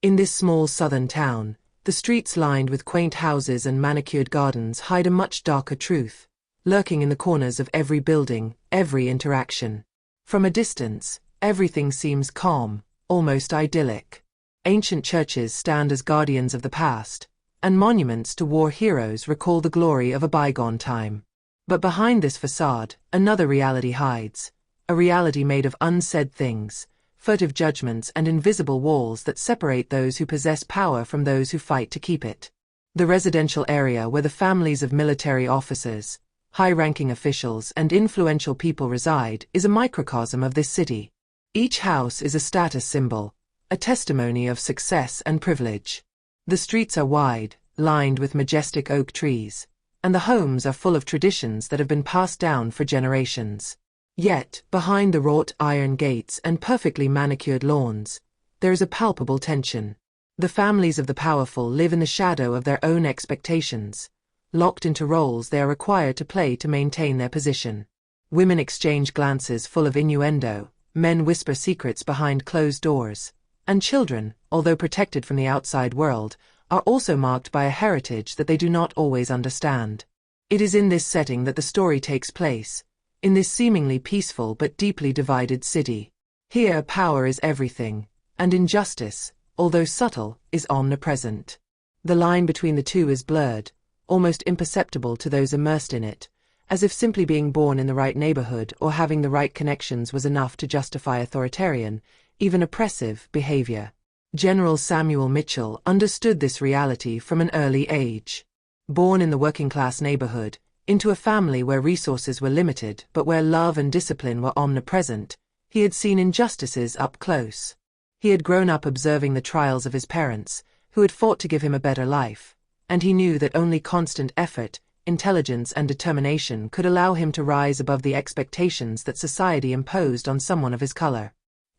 In this small southern town, the streets lined with quaint houses and manicured gardens hide a much darker truth, lurking in the corners of every building, every interaction. From a distance, everything seems calm, almost idyllic. Ancient churches stand as guardians of the past, and monuments to war heroes recall the glory of a bygone time. But behind this facade, another reality hides, a reality made of unsaid things, furtive judgments and invisible walls that separate those who possess power from those who fight to keep it. The residential area where the families of military officers, high-ranking officials and influential people reside is a microcosm of this city. Each house is a status symbol, a testimony of success and privilege. The streets are wide, lined with majestic oak trees, and the homes are full of traditions that have been passed down for generations. Yet, behind the wrought iron gates and perfectly manicured lawns, there is a palpable tension. The families of the powerful live in the shadow of their own expectations, locked into roles they are required to play to maintain their position. Women exchange glances full of innuendo, men whisper secrets behind closed doors, and children, although protected from the outside world, are also marked by a heritage that they do not always understand. It is in this setting that the story takes place, in this seemingly peaceful but deeply divided city. Here power is everything, and injustice, although subtle, is omnipresent. The line between the two is blurred, almost imperceptible to those immersed in it, as if simply being born in the right neighborhood or having the right connections was enough to justify authoritarian, even oppressive, behavior. General Samuel Mitchell understood this reality from an early age. Born in the working-class neighborhood, into a family where resources were limited but where love and discipline were omnipresent, he had seen injustices up close. He had grown up observing the trials of his parents, who had fought to give him a better life, and he knew that only constant effort, intelligence and determination could allow him to rise above the expectations that society imposed on someone of his color.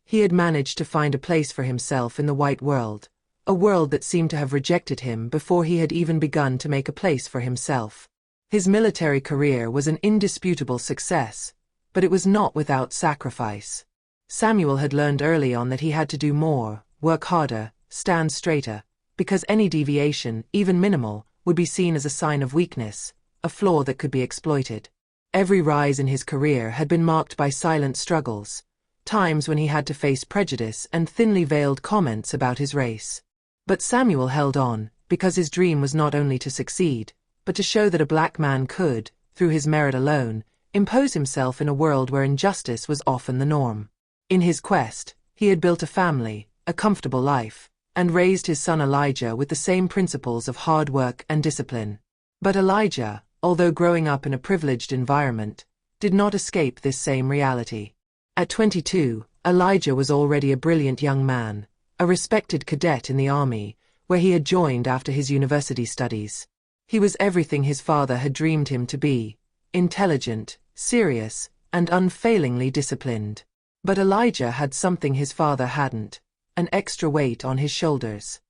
He had managed to find a place for himself in the white world, a world that seemed to have rejected him before he had even begun to make a place for himself. His military career was an indisputable success, but it was not without sacrifice. Samuel had learned early on that he had to do more, work harder, stand straighter, because any deviation, even minimal, would be seen as a sign of weakness, a flaw that could be exploited. Every rise in his career had been marked by silent struggles, times when he had to face prejudice and thinly veiled comments about his race. But Samuel held on, because his dream was not only to succeed, but to show that a black man could, through his merit alone, impose himself in a world where injustice was often the norm. In his quest, he had built a family, a comfortable life, and raised his son Elijah with the same principles of hard work and discipline. But Elijah, although growing up in a privileged environment, did not escape this same reality. At 22, Elijah was already a brilliant young man, a respected cadet in the army, where he had joined after his university studies. He was everything his father had dreamed him to be: intelligent, serious, and unfailingly disciplined. But Elijah had something his father hadn't: an extra weight on his shoulders.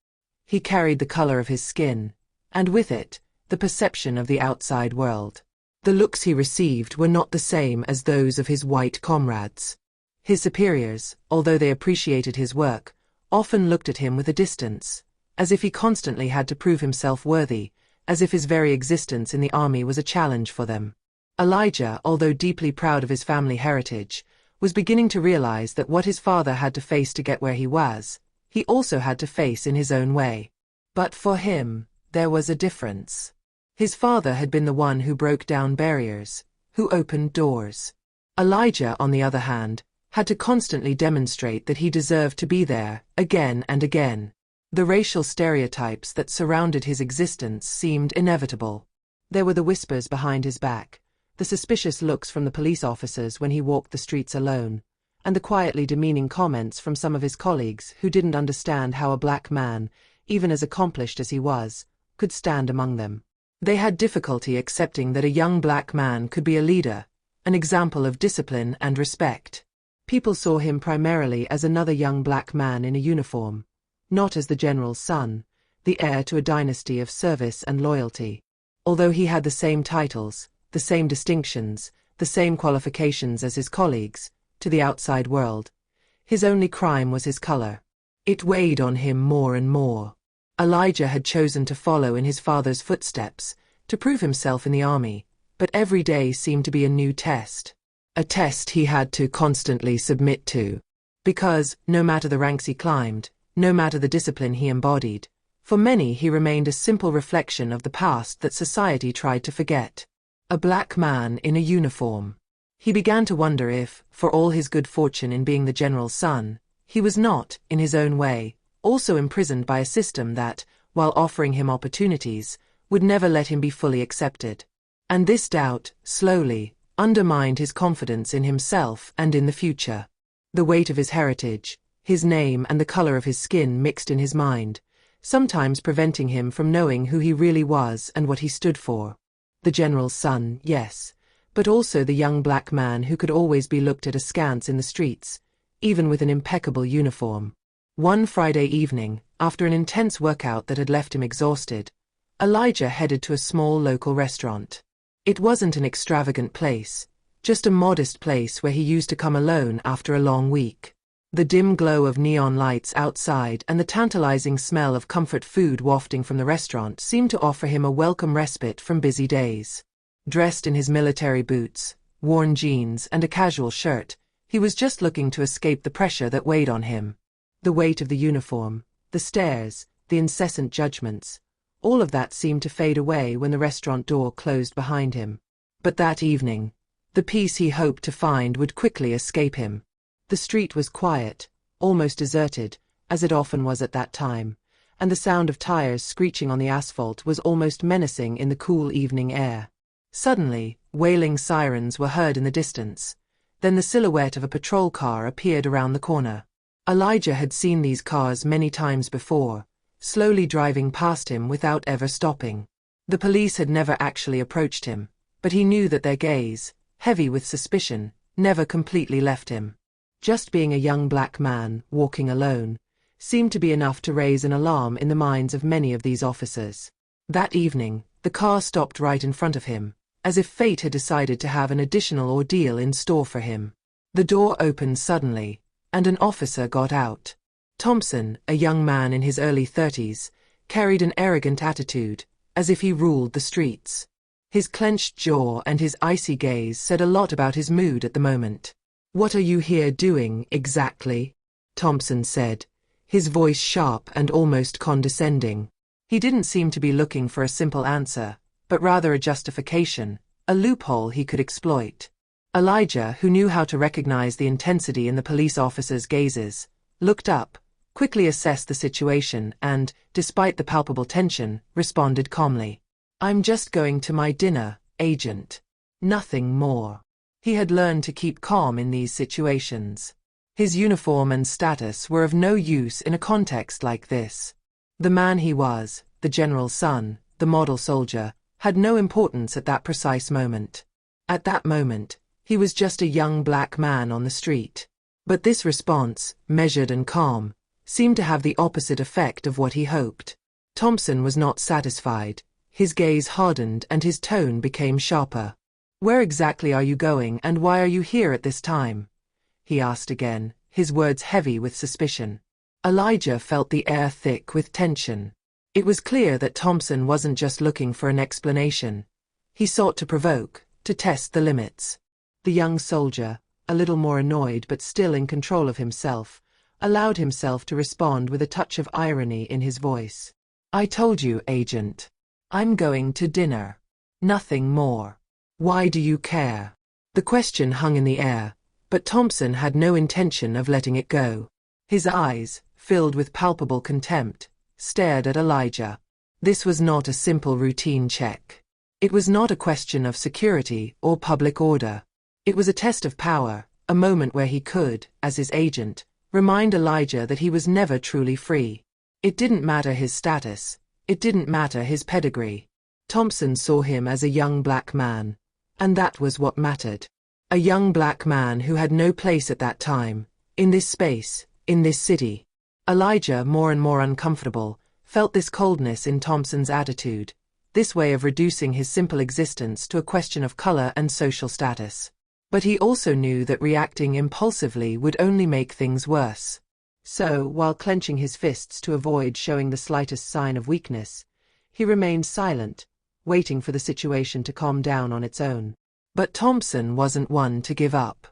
He carried the color of his skin, and with it, the perception of the outside world. The looks he received were not the same as those of his white comrades. His superiors, although they appreciated his work, often looked at him with a distance, as if he constantly had to prove himself worthy, as if his very existence in the army was a challenge for them. Elijah, although deeply proud of his family heritage, was beginning to realize that what his father had to face to get where he was, he also had to face in his own way. But for him, there was a difference. His father had been the one who broke down barriers, who opened doors. Elijah, on the other hand, had to constantly demonstrate that he deserved to be there, again and again. The racial stereotypes that surrounded his existence seemed inevitable. There were the whispers behind his back, the suspicious looks from the police officers when he walked the streets alone, and the quietly demeaning comments from some of his colleagues who didn't understand how a black man, even as accomplished as he was, could stand among them. They had difficulty accepting that a young black man could be a leader, an example of discipline and respect. People saw him primarily as another young black man in a uniform, not as the general's son, the heir to a dynasty of service and loyalty. Although he had the same titles, the same distinctions, the same qualifications as his colleagues, to the outside world, his only crime was his color. It weighed on him more and more. Elijah had chosen to follow in his father's footsteps, to prove himself in the army, but every day seemed to be a new test. A test he had to constantly submit to. Because, no matter the ranks he climbed, no matter the discipline he embodied, for many he remained a simple reflection of the past that society tried to forget. A black man in a uniform. He began to wonder if, for all his good fortune in being the general's son, he was not, in his own way, also imprisoned by a system that, while offering him opportunities, would never let him be fully accepted. And this doubt, slowly, undermined his confidence in himself and in the future. The weight of his heritage, his name and the color of his skin mixed in his mind, sometimes preventing him from knowing who he really was and what he stood for. The general's son, yes, but also the young black man who could always be looked at askance in the streets, even with an impeccable uniform. One Friday evening, after an intense workout that had left him exhausted, Elijah headed to a small local restaurant. It wasn't an extravagant place, just a modest place where he used to come alone after a long week. The dim glow of neon lights outside and the tantalizing smell of comfort food wafting from the restaurant seemed to offer him a welcome respite from busy days. Dressed in his military boots, worn jeans and a casual shirt, he was just looking to escape the pressure that weighed on him. The weight of the uniform, the stares, the incessant judgments, all of that seemed to fade away when the restaurant door closed behind him. But that evening, the peace he hoped to find would quickly escape him. The street was quiet, almost deserted, as it often was at that time, and the sound of tires screeching on the asphalt was almost menacing in the cool evening air. Suddenly, wailing sirens were heard in the distance. Then the silhouette of a patrol car appeared around the corner. Elijah had seen these cars many times before, slowly driving past him without ever stopping. The police had never actually approached him, but he knew that their gaze, heavy with suspicion, never completely left him. Just being a young black man, walking alone, seemed to be enough to raise an alarm in the minds of many of these officers. That evening, the car stopped right in front of him, as if fate had decided to have an additional ordeal in store for him. The door opened suddenly, and an officer got out. Thompson, a young man in his early 30s, carried an arrogant attitude, as if he ruled the streets. His clenched jaw and his icy gaze said a lot about his mood at the moment. "What are you here doing, exactly?" Thompson said, his voice sharp and almost condescending. He didn't seem to be looking for a simple answer, but rather a justification, a loophole he could exploit. Elijah, who knew how to recognize the intensity in the police officer's gazes, looked up, quickly assessed the situation and, despite the palpable tension, responded calmly. "I'm just going to my dinner, Agent. Nothing more." He had learned to keep calm in these situations. His uniform and status were of no use in a context like this. The man he was, the general's son, the model soldier, had no importance at that precise moment. At that moment, he was just a young black man on the street. But this response, measured and calm, seemed to have the opposite effect of what he hoped. Thompson was not satisfied. His gaze hardened and his tone became sharper. "Where exactly are you going and why are you here at this time?" he asked again, his words heavy with suspicion. Elijah felt the air thick with tension. It was clear that Thompson wasn't just looking for an explanation. He sought to provoke, to test the limits. The young soldier, a little more annoyed but still in control of himself, allowed himself to respond with a touch of irony in his voice. "I told you, Agent. I'm going to dinner. Nothing more. Why do you care?" The question hung in the air, but Thompson had no intention of letting it go. His eyes, filled with palpable contempt, stared at Elijah. This was not a simple routine check. It was not a question of security or public order. It was a test of power, a moment where he could, as his agent, remind Elijah that he was never truly free. It didn't matter his status. It didn't matter his pedigree. Thompson saw him as a young black man. And that was what mattered. A young black man who had no place at that time, in this space, in this city. Elijah, more and more uncomfortable, felt this coldness in Thompson's attitude, this way of reducing his simple existence to a question of color and social status. But he also knew that reacting impulsively would only make things worse. So, while clenching his fists to avoid showing the slightest sign of weakness, he remained silent, waiting for the situation to calm down on its own. But Thompson wasn't one to give up.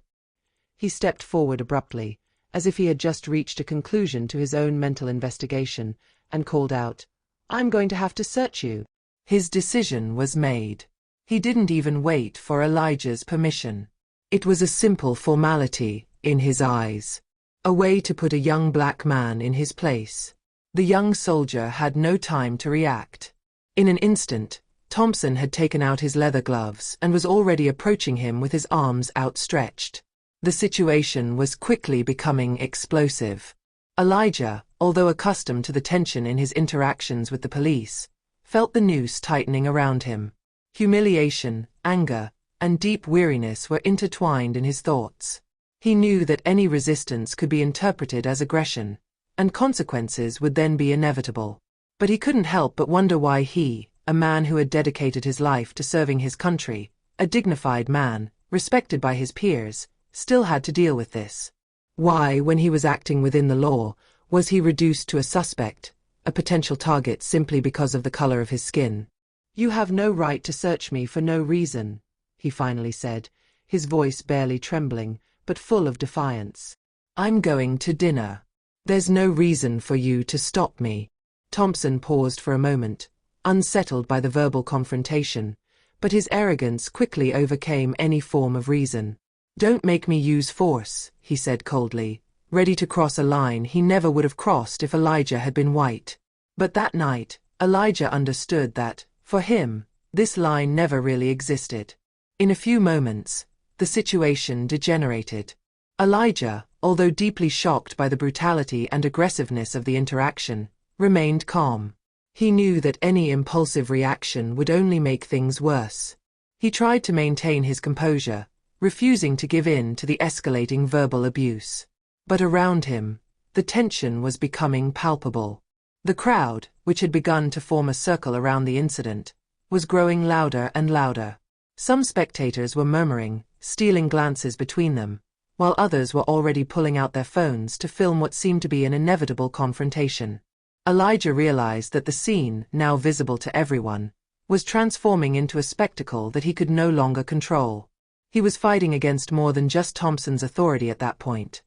He stepped forward abruptly, as if he had just reached a conclusion to his own mental investigation, and called out, "I'm going to have to search you." His decision was made. He didn't even wait for Elijah's permission. It was a simple formality, in his eyes. A way to put a young black man in his place. The young soldier had no time to react. In an instant, Thompson had taken out his leather gloves and was already approaching him with his arms outstretched. The situation was quickly becoming explosive. Elijah, although accustomed to the tension in his interactions with the police, felt the noose tightening around him. Humiliation, anger, and deep weariness were intertwined in his thoughts. He knew that any resistance could be interpreted as aggression, and consequences would then be inevitable. But he couldn't help but wonder why he, a man who had dedicated his life to serving his country, a dignified man, respected by his peers, still had to deal with this. Why, when he was acting within the law, was he reduced to a suspect, a potential target simply because of the color of his skin? "You have no right to search me for no reason," he finally said, his voice barely trembling, but full of defiance. "I'm going to dinner. There's no reason for you to stop me." Thompson paused for a moment, unsettled by the verbal confrontation, but his arrogance quickly overcame any form of reason. "Don't make me use force," he said coldly, ready to cross a line he never would have crossed if Elijah had been white. But that night, Elijah understood that, for him, this line never really existed. In a few moments, the situation degenerated. Elijah, although deeply shocked by the brutality and aggressiveness of the interaction, remained calm. He knew that any impulsive reaction would only make things worse. He tried to maintain his composure, refusing to give in to the escalating verbal abuse. But around him, the tension was becoming palpable. The crowd, which had begun to form a circle around the incident, was growing louder and louder. Some spectators were murmuring, stealing glances between them, while others were already pulling out their phones to film what seemed to be an inevitable confrontation. Elijah realized that the scene, now visible to everyone, was transforming into a spectacle that he could no longer control. He was fighting against more than just Thompson's authority at that point.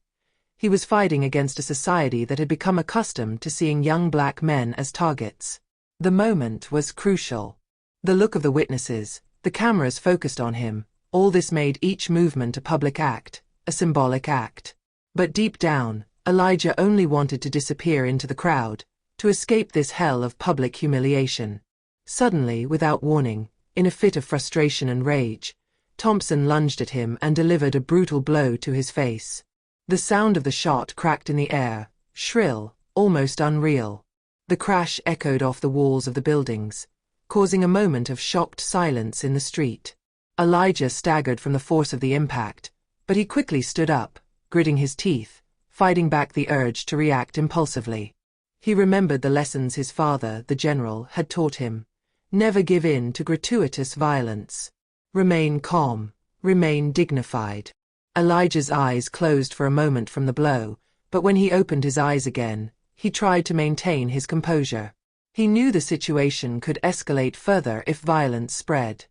He was fighting against a society that had become accustomed to seeing young black men as targets. The moment was crucial. The look of the witnesses, the cameras focused on him, all this made each movement a public act, a symbolic act. But deep down, Elijah only wanted to disappear into the crowd, to escape this hell of public humiliation. Suddenly, without warning, in a fit of frustration and rage, Thompson lunged at him and delivered a brutal blow to his face. The sound of the shot cracked in the air, shrill, almost unreal. The crash echoed off the walls of the buildings, causing a moment of shocked silence in the street. Elijah staggered from the force of the impact, but he quickly stood up, gritting his teeth, fighting back the urge to react impulsively. He remembered the lessons his father, the general, had taught him. Never give in to gratuitous violence. Remain calm, remain dignified. Elijah's eyes closed for a moment from the blow, but when he opened his eyes again, he tried to maintain his composure. He knew the situation could escalate further if violence spread.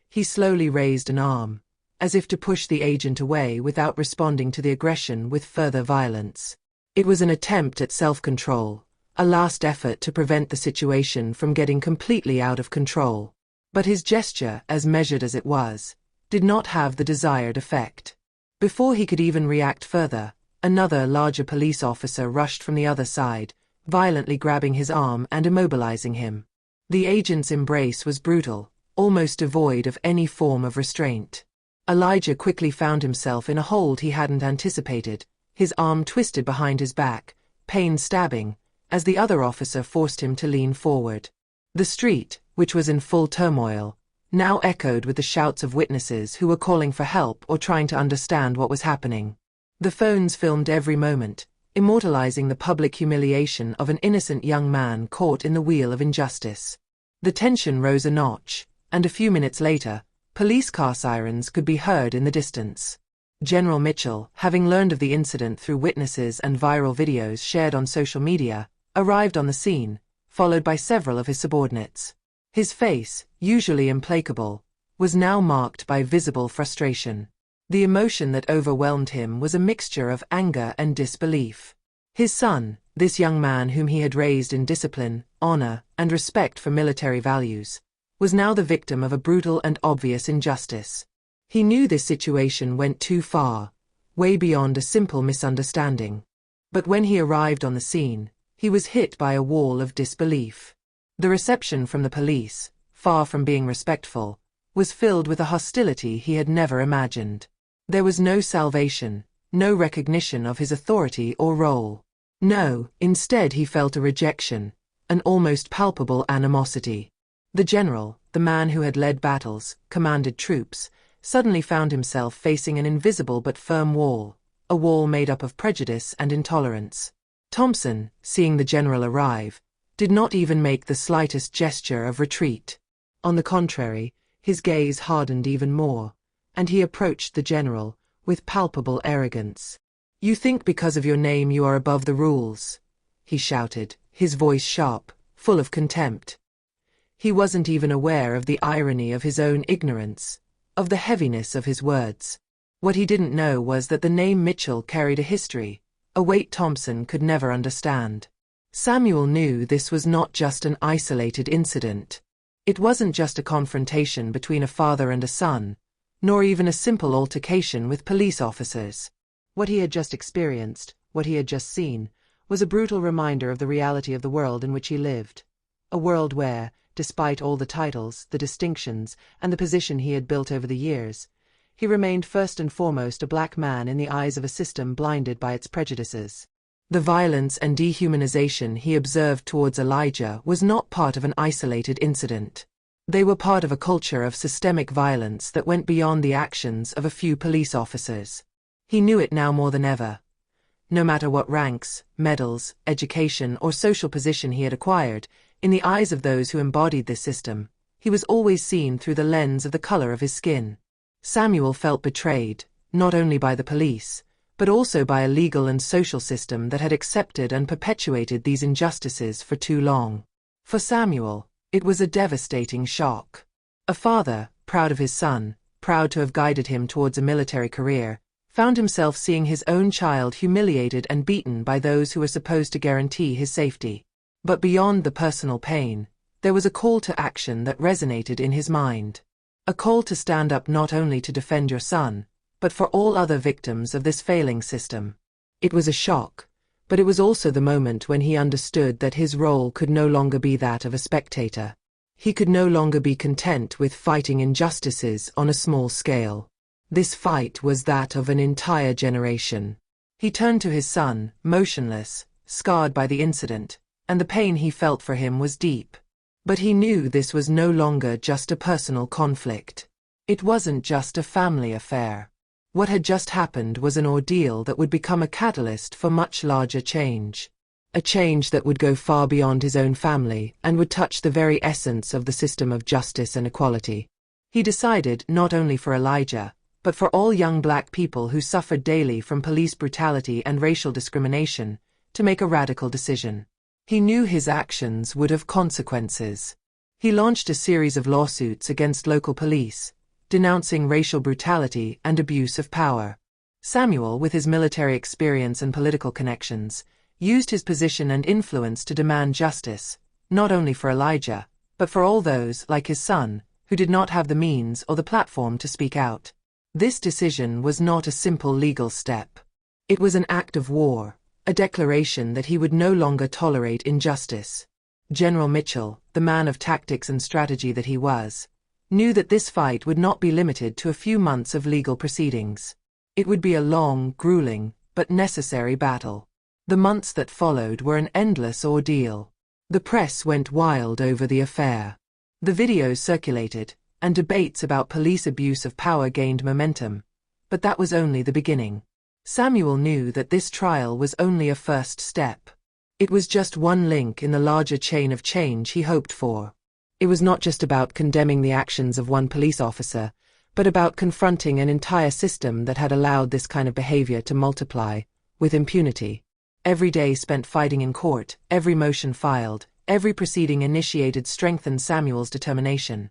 He slowly raised an arm, as if to push the agent away without responding to the aggression with further violence. It was an attempt at self-control, a last effort to prevent the situation from getting completely out of control. But his gesture, as measured as it was, did not have the desired effect. Before he could even react further, another larger police officer rushed from the other side, violently grabbing his arm and immobilizing him. The agent's embrace was brutal, almost devoid of any form of restraint. Elijah quickly found himself in a hold he hadn't anticipated, his arm twisted behind his back, pain stabbing, as the other officer forced him to lean forward. The street, which was in full turmoil, now echoed with the shouts of witnesses who were calling for help or trying to understand what was happening. The phones filmed every moment, immortalizing the public humiliation of an innocent young man caught in the wheel of injustice. The tension rose a notch, and a few minutes later, police car sirens could be heard in the distance. General Mitchell, having learned of the incident through witnesses and viral videos shared on social media, arrived on the scene, followed by several of his subordinates. His face, usually implacable, was now marked by visible frustration. The emotion that overwhelmed him was a mixture of anger and disbelief. His son, this young man whom he had raised in discipline, honor, and respect for military values, was now the victim of a brutal and obvious injustice. He knew this situation went too far, way beyond a simple misunderstanding. But when he arrived on the scene, he was hit by a wall of disbelief. The reception from the police, far from being respectful, was filled with a hostility he had never imagined. There was no salvation, no recognition of his authority or role. No, instead he felt a rejection, an almost palpable animosity. The general, the man who had led battles, commanded troops, suddenly found himself facing an invisible but firm wall, a wall made up of prejudice and intolerance. Thompson, seeing the general arrive, did not even make the slightest gesture of retreat. On the contrary, his gaze hardened even more, and he approached the general, with palpable arrogance. "You think because of your name you are above the rules," he shouted, his voice sharp, full of contempt. He wasn't even aware of the irony of his own ignorance, of the heaviness of his words. What he didn't know was that the name Mitchell carried a history, a weight Thompson could never understand. Samuel knew this was not just an isolated incident. It wasn't just a confrontation between a father and a son, nor even a simple altercation with police officers. What he had just experienced, what he had just seen, was a brutal reminder of the reality of the world in which he lived. A world where, despite all the titles, the distinctions, and the position he had built over the years, he remained first and foremost a black man in the eyes of a system blinded by its prejudices. The violence and dehumanization he observed towards Elijah was not part of an isolated incident. They were part of a culture of systemic violence that went beyond the actions of a few police officers. He knew it now more than ever. No matter what ranks, medals, education, or social position he had acquired, in the eyes of those who embodied this system, he was always seen through the lens of the color of his skin. Samuel felt betrayed, not only by the police, but also by a legal and social system that had accepted and perpetuated these injustices for too long. For Samuel, it was a devastating shock. A father, proud of his son, proud to have guided him towards a military career, found himself seeing his own child humiliated and beaten by those who were supposed to guarantee his safety. But beyond the personal pain, there was a call to action that resonated in his mind. A call to stand up not only to defend your son, but for all other victims of this failing system. It was a shock, but it was also the moment when he understood that his role could no longer be that of a spectator. He could no longer be content with fighting injustices on a small scale. This fight was that of an entire generation. He turned to his son, motionless, scarred by the incident, and the pain he felt for him was deep. But he knew this was no longer just a personal conflict. It wasn't just a family affair. What had just happened was an ordeal that would become a catalyst for much larger change. A change that would go far beyond his own family and would touch the very essence of the system of justice and equality. He decided not only for Elijah, but for all young black people who suffered daily from police brutality and racial discrimination, to make a radical decision. He knew his actions would have consequences. He launched a series of lawsuits against local police, denouncing racial brutality and abuse of power. Samuel, with his military experience and political connections, used his position and influence to demand justice, not only for Elijah, but for all those, like his son, who did not have the means or the platform to speak out. This decision was not a simple legal step. It was an act of war, a declaration that he would no longer tolerate injustice. General Mitchell, the man of tactics and strategy that he was, knew that this fight would not be limited to a few months of legal proceedings. It would be a long, grueling, but necessary battle. The months that followed were an endless ordeal. The press went wild over the affair. The videos circulated, and debates about police abuse of power gained momentum. But that was only the beginning. Samuel knew that this trial was only a first step. It was just one link in the larger chain of change he hoped for. It was not just about condemning the actions of one police officer, but about confronting an entire system that had allowed this kind of behavior to multiply, with impunity. Every day spent fighting in court, every motion filed, every proceeding initiated strengthened Samuel's determination.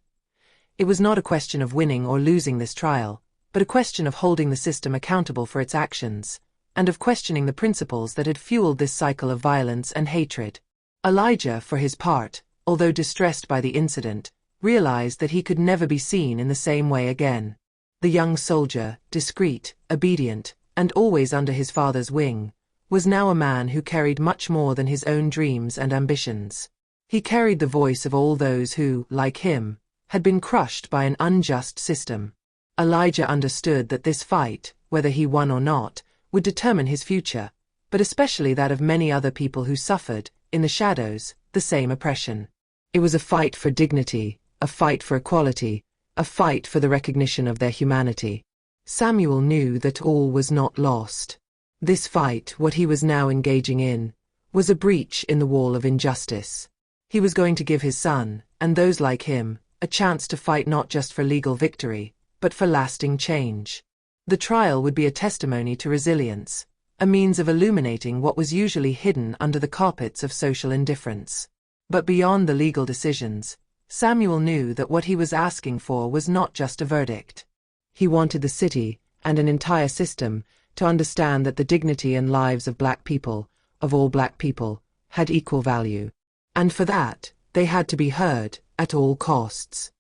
It was not a question of winning or losing this trial, but a question of holding the system accountable for its actions, and of questioning the principles that had fueled this cycle of violence and hatred. Elijah, for his part, although distressed by the incident, realized that he could never be seen in the same way again. The young soldier, discreet, obedient, and always under his father's wing, was now a man who carried much more than his own dreams and ambitions. He carried the voice of all those who, like him, had been crushed by an unjust system. Elijah understood that this fight, whether he won or not, would determine his future, but especially that of many other people who suffered, in the shadows, the same oppression. It was a fight for dignity, a fight for equality, a fight for the recognition of their humanity. Samuel knew that all was not lost. This fight, what he was now engaging in, was a breach in the wall of injustice. He was going to give his son, and those like him, a chance to fight not just for legal victory, but for lasting change. The trial would be a testimony to resilience, a means of illuminating what was usually hidden under the carpets of social indifference. But beyond the legal decisions, Samuel knew that what he was asking for was not just a verdict. He wanted the city, and an entire system, to understand that the dignity and lives of black people, of all black people, had equal value. And for that, they had to be heard, at all costs.